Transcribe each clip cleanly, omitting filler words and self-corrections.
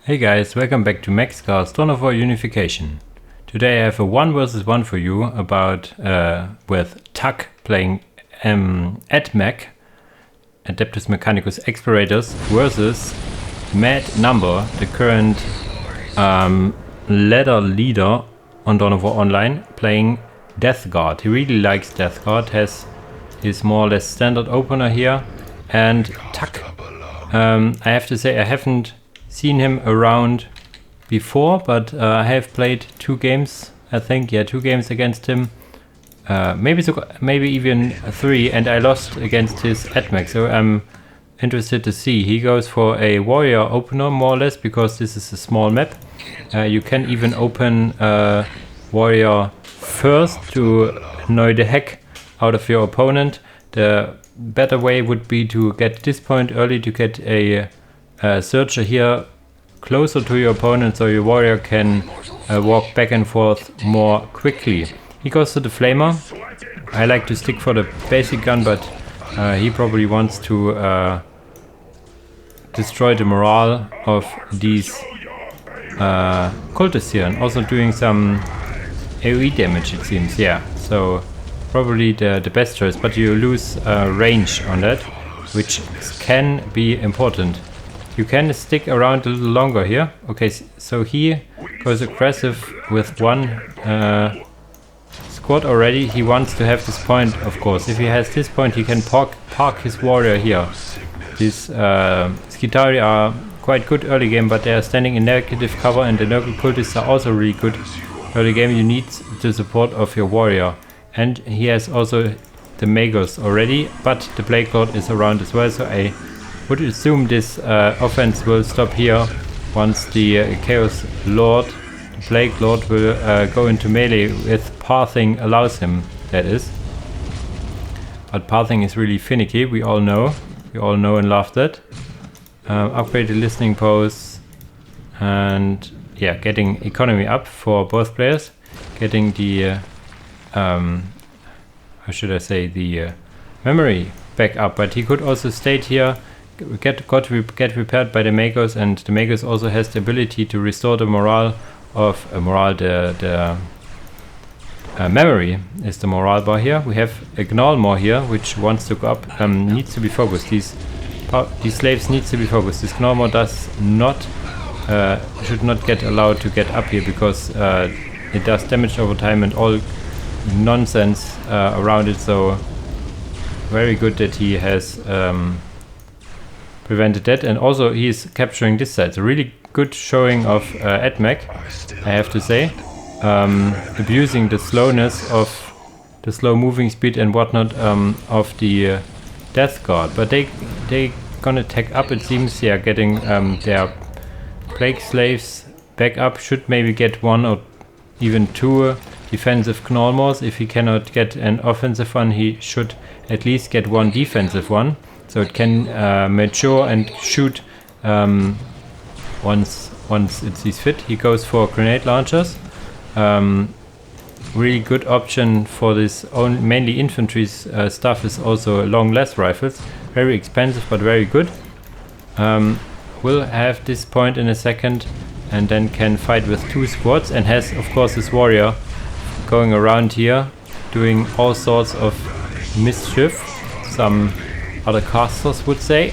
Hey guys, welcome back to Maxcast for Unification. Today I have a 1 versus 1 for you about with Tuck playing Admech, Adeptus Mechanicus Explorators versus Mad Number, the current ladder leader on Dawn of War Online, playing Death Guard. He really likes Death Guard, has his more or less standard opener here, and Tuck. I have to say I haven't seen him around before, but I have played 2 games, I think, 2 games against him, maybe even 3, and I lost against his Admech, so I'm interested to see. He goes for a warrior opener more or less, because this is a small map. You can even open warrior first to annoy the heck out of your opponent. The better way would be to get this point early, to get a searcher here closer to your opponent, so your warrior can walk back and forth more quickly. He goes to the flamer. I like to stick for the basic gun, but he probably wants to destroy the morale of these cultists here, and also doing some AoE damage, it seems. Yeah, so probably the best choice, but you lose range on that, which can be important. You can stick around a little longer here. Okay, so he goes aggressive with 1 squad already. He wants to have this point, of course. If he has this point, he can park his warrior here. These Skitari are quite good early game, but they are standing in negative cover, and the Nurgle cultists are also really good early game. You need the support of your warrior. And he has also the Magos already, but the Plague Lord is around as well, so I would assume this offense will stop here once the Chaos Lord, the Plague Lord, will go into melee if pathing allows him, that is. But pathing is really finicky, we all know and love that. Upgrade the listening posts, and yeah, getting economy up for both players, getting the how should I say, the memory back up, but he could also stay here, get repaired by the Magos, and the Magos also has the ability to restore the morale of the memory is the morale bar here. We have a Gnolmor here, which wants to go up, needs to be focused. These slaves needs to be focused. This Gnolmor does not should not get allowed to get up here, because it does damage over time and all nonsense around it, so very good that he has prevented that. And also he is capturing this side. It's a really good showing of Admech, I have to say, abusing the slowness of the slow moving speed and whatnot of the Death Guard, but they gonna tech up, it seems. Yeah, getting their plague slaves back up. Should maybe get 1 or even 2 defensive Gnolmors. If he cannot get an offensive one, he should at least get 1 defensive one, so it can mature and shoot once it sees fit. He goes for grenade launchers. Really good option for this mainly infantry stuff is also long less rifles. Very expensive, but very good. We'll have this point in a second, and then can fight with 2 squads, and has of course his warrior going around here doing all sorts of mischief, some other casters would say.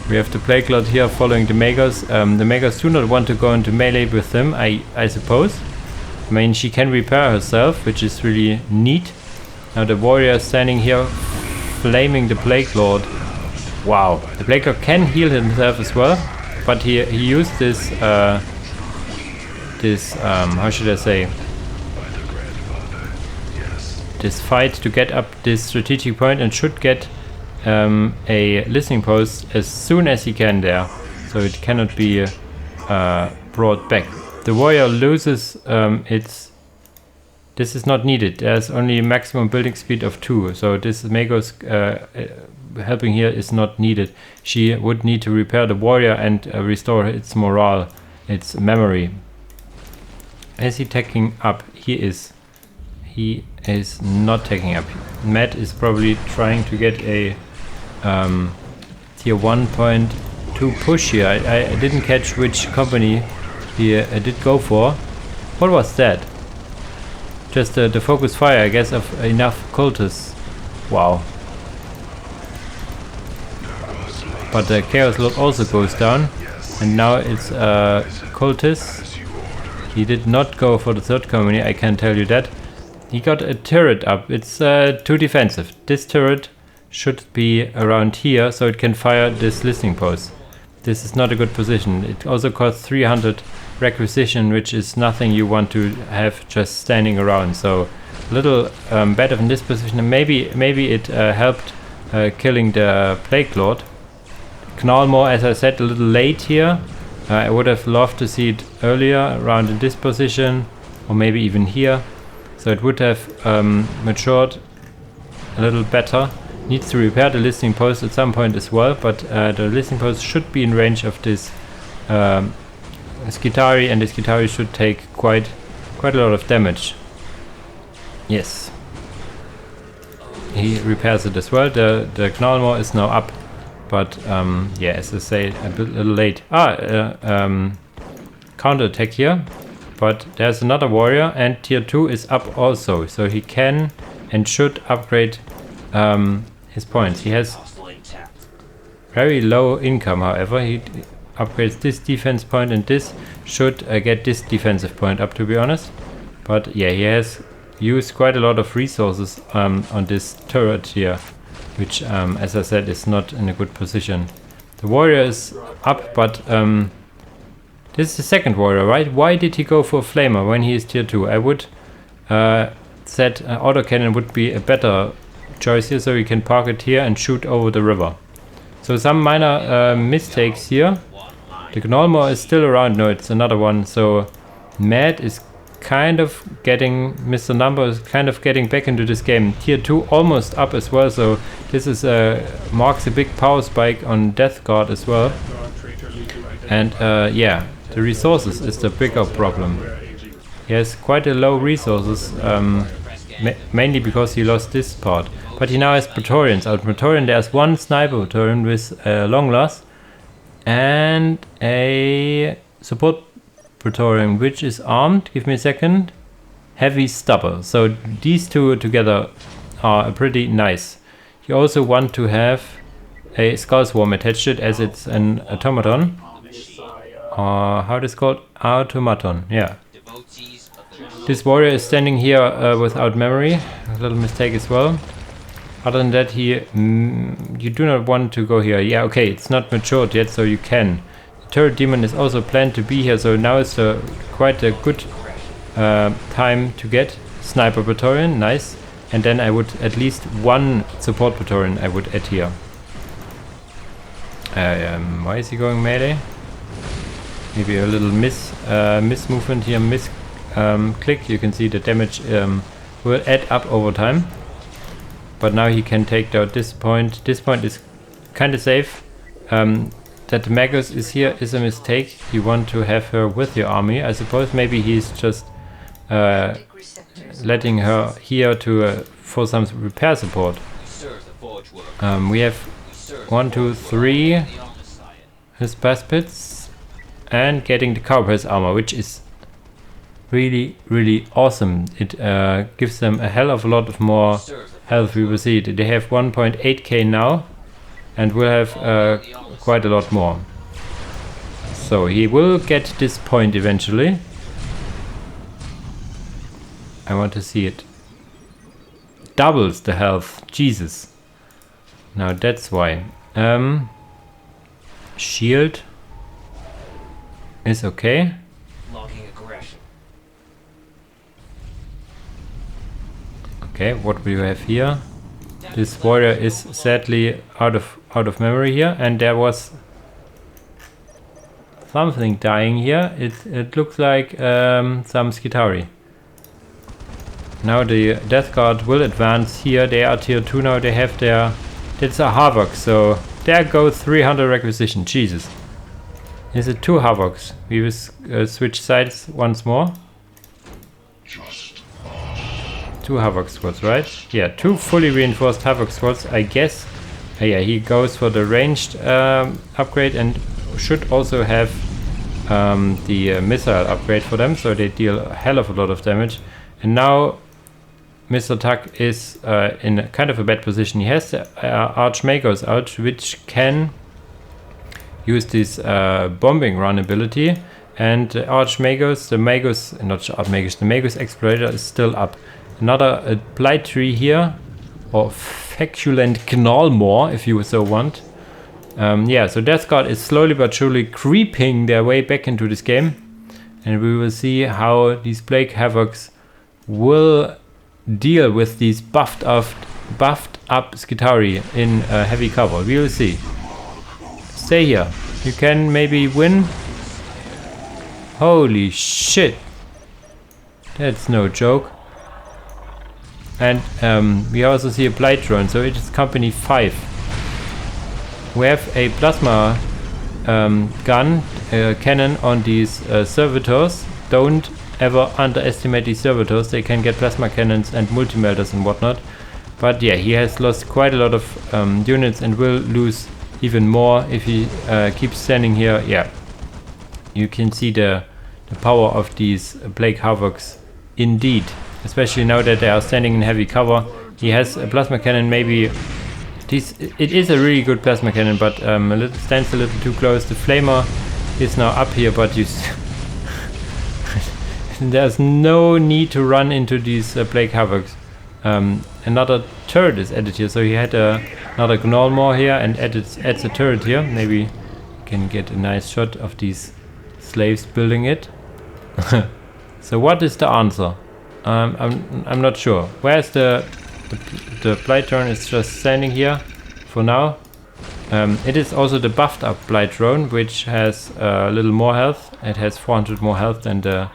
We have the Plague Lord here following the Magos. The Magos do not want to go into melee with them, I suppose. I mean, she can repair herself, which is really neat. Now the warrior is standing here flaming the Plague Lord. Wow, the Plague Lord can heal himself as well, but he used this how should I say, this fight to get up this strategic point, and should get a listening post as soon as he can there, so it cannot be brought back. The warrior loses this is not needed. There's only a maximum building speed of 2, so this Magos helping here is not needed. She would need to repair the warrior and restore its morale, its memory. Is he taking up? He is not taking up. Matt is probably trying to get a tier 1 point to push here. I didn't catch which company he did go for. What was that? Just the focus fire, I guess, of enough cultists. Wow. But the chaos lord also goes down, and now it's cultists. He did not go for the third company, I can tell you that. He got a turret up. It's too defensive. This turret should be around here, so it can fire this listening post. This is not a good position. It also costs 300 requisition, which is nothing you want to have just standing around. So a little better in this position. And maybe it helped killing the Plague Lord. Knallmore, as I said, a little late here. I would have loved to see it earlier, around in this position, or maybe even here. So it would have matured a little better. Needs to repair the listening post at some point as well, but the listening post should be in range of this Skitari, and the Skitari should take quite a lot of damage. Yes. He repairs it as well. The Knallmore is now up. But yeah, as I say, a little late. Counter attack here, but there's another warrior, and tier 2 is up also, so he can and should upgrade his points. He has very low income, however. He upgrades this defense point, and this should get this defensive point up, to be honest. But yeah, he has used quite a lot of resources on this turret here, which, as I said, is not in a good position. The warrior is up, but this is the second warrior, right? Why did he go for a flamer when he is tier 2? I would said autocannon would be a better choice here, so you can park it here and shoot over the river. So some minor mistakes here. The Knallmore is still around. No, it's another one. So Mad is kind of getting, Mr. Number is kind of getting back into this game. Tier 2 almost up as well, so this is marks a big power spike on Death Guard as well. And yeah, the resources is the bigger problem. He has quite a low resources, mainly because he lost this part. But he now has Praetorians out. Praetorian, there's one sniper Praetorian with long loss and a support Praetorian, which is armed. Give me a second. Heavy stubber. So these two together are pretty nice. You also want to have a Skull Swarm attached to it, as it's an automaton. How it is called? Automaton. Yeah. This warrior is standing here without memory. A little mistake as well. Other than that, you do not want to go here. Yeah, okay, it's not matured yet, so you can. Turret Demon is also planned to be here, so now is quite a good time to get Sniper Praetorian, nice. And then I would at least one support Praetorian I would add here. Why is he going melee? Maybe a little miss movement here, click. You can see the damage will add up over time. But now he can take out this point. This point is kind of safe. That Magus is here is a mistake. You want to have her with your army. I suppose maybe he's just letting her here to for some repair support. We have 1, 2, 3 his best pits and getting the Cowboy's armor, which is really awesome. It gives them a hell of a lot of more health. We will see it. They have 1.8k now and will have quite a lot more. So he will get this point eventually. I want to see it. Doubles the health. Jesus. Now that's why. Shield is okay. Okay, what we have here? This warrior is sadly out of memory here, and there was something dying here. It looks like some Skitari. Now the Death Guard will advance here. They are tier 2 now. They have their... It's a Havoc, so there goes 300 requisition. Jesus. Is it 2 Havocs? We will switch sides once more. 2 Havoc squads, right? Yeah, 2 fully reinforced Havoc squads, I guess. Yeah, he goes for the ranged upgrade, and should also have the missile upgrade for them, so they deal a hell of a lot of damage. And now Mr. Tuck is in kind of a bad position. He has the Archmagos out, which can use this bombing run ability, and the Archmagos, the Magus, not Archmagos, the Magus Explorator is still up. Another Blight Tree here, or Feculent Gnolmore, if you so want. Yeah, so Death Guard is slowly but surely creeping their way back into this game, and we will see how these Plague Havocs will deal with these buffed up Skitari in heavy cover. We will see. Stay here. You can maybe win. Holy shit. That's no joke. And we also see a Blight Drone, so it is company 5. We have a plasma cannon on these servitors. Don't ever underestimate these servitors. They can get plasma cannons and multi-melters and whatnot. But yeah, he has lost quite a lot of units and will lose even more if he keeps standing here. Yeah, you can see the power of these Plague Havocs indeed, especially now that they are standing in heavy cover. He has a plasma cannon, maybe it is a really good plasma cannon, but stands a little too close. The flamer is now up here, but there's no need to run into these Plague Havocs. Another turret is added here, so he had another Gnolmore here and adds a turret here. Maybe you can get a nice shot of these slaves building it. So what is the answer? I'm not sure. Where's the Blight Drone? Is just standing here for now. It is also the buffed up Blight Drone, which has a little more health. It has 400 more health than the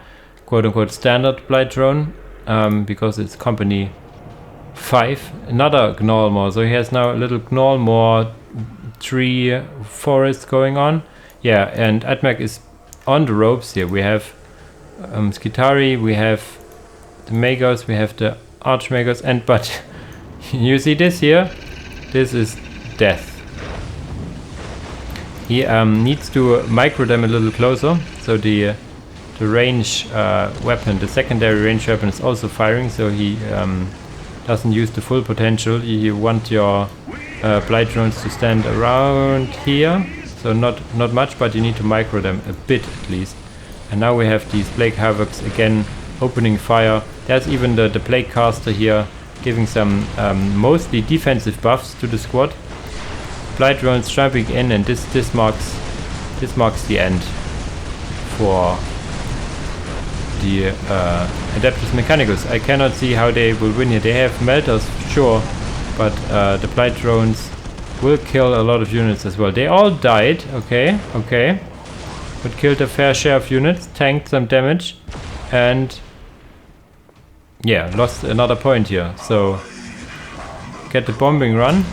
quote-unquote standard Blight Drone, because it's company 5. Another Gnolmore, so he has now a little Gnolmore tree forest going on. Yeah, and Admech is on the ropes here. We have Skitari, we have the Magos, we have the Archmagos, but you see this here? This is death. He needs to micro them a little closer, so the range weapon, the secondary range weapon is also firing, so he doesn't use the full potential. You want your Blight Drones to stand around here, so not much, but you need to micro them a bit at least. And now we have these Plague Havocs again opening fire. There's even the Plague Caster here giving some mostly defensive buffs to the squad. Blight Drones jumping in, and this marks the end for the Adeptus Mechanicus. I cannot see how they will win here. They have melters, sure, but the Blight Drones will kill a lot of units as well. They all died, okay, but killed a fair share of units, tanked some damage, and yeah, lost another point here. So get the bombing run,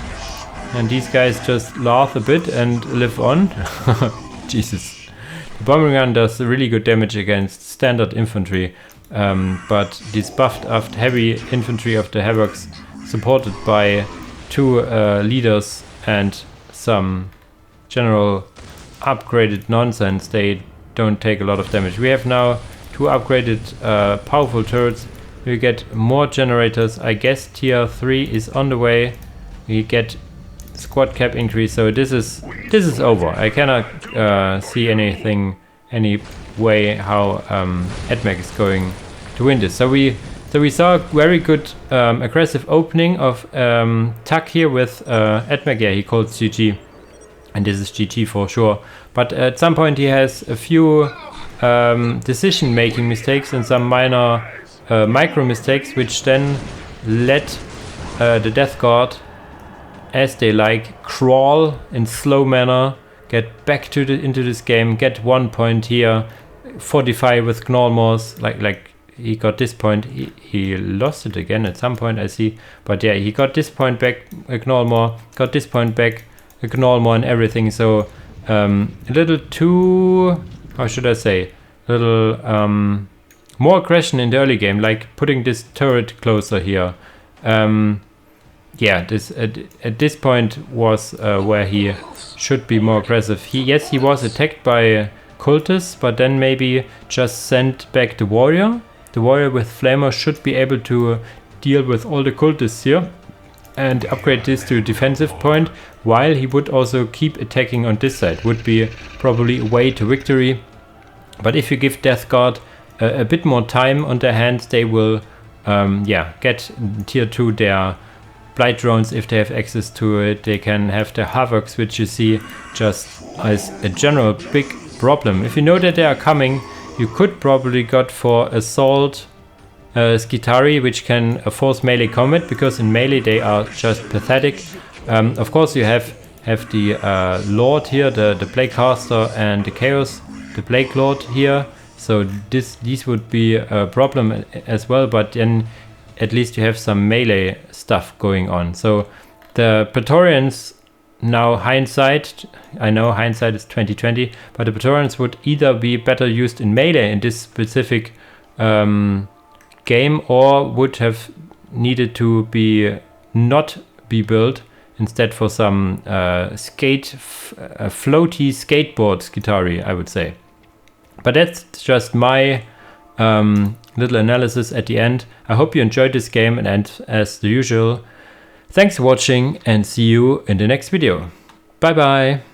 and these guys just laugh a bit and live on. Jesus. The bombing run does really good damage against standard infantry, but this buffed up heavy infantry of the Havocs, supported by 2 leaders and some general upgraded nonsense, they don't take a lot of damage. We have now 2 upgraded powerful turrets. We get more generators. I guess tier 3 is on the way. We get squad cap increase, so this is over. I cannot see any way how Admech is going to win this. So we saw a very good aggressive opening of Tuck here with Admech. Yeah, he called GG, and this is GG for sure. But at some point he has a few decision making mistakes and some minor micro mistakes, which then let the Death Guard, as they like, crawl in slow manner, get back into this game, get 1 point here, 45 with Gnolmores, like he got this point. He lost it again at some point, I see, but yeah, he got this point back, a Gnolmore, got this point back, a Gnolmore, and everything. So a little too, how should I say, a little more aggression in the early game, like putting this turret closer here. yeah, this at this point was where he should be more aggressive. Yes, he was attacked by cultists, but then maybe just send back the warrior. The warrior with flamer should be able to deal with all the cultists here and upgrade this to a defensive point, while he would also keep attacking on this side. Would be probably a way to victory. But if you give Death Guard a bit more time on their hands, they will get tier 2 their Blight drones if they have access to it. They can have the Havocs, which you see just as a general big problem. If you know that they are coming, you could probably go for Assault Skitari, which can force melee combat, because in melee they are just pathetic. Of course you have the Lord here, the Plague Caster, and the Chaos, the Plague Lord here. So these would be a problem as well, but then at least you have some melee stuff going on. So the Praetorians, now hindsight, I know hindsight is 2020, but the Praetorians would either be better used in melee in this specific game, or would have needed to be not be built instead for some floaty skateboard Skitari, I would say. But that's just my little analysis at the end. I hope you enjoyed this game, and as the usual, thanks for watching and see you in the next video. Bye bye!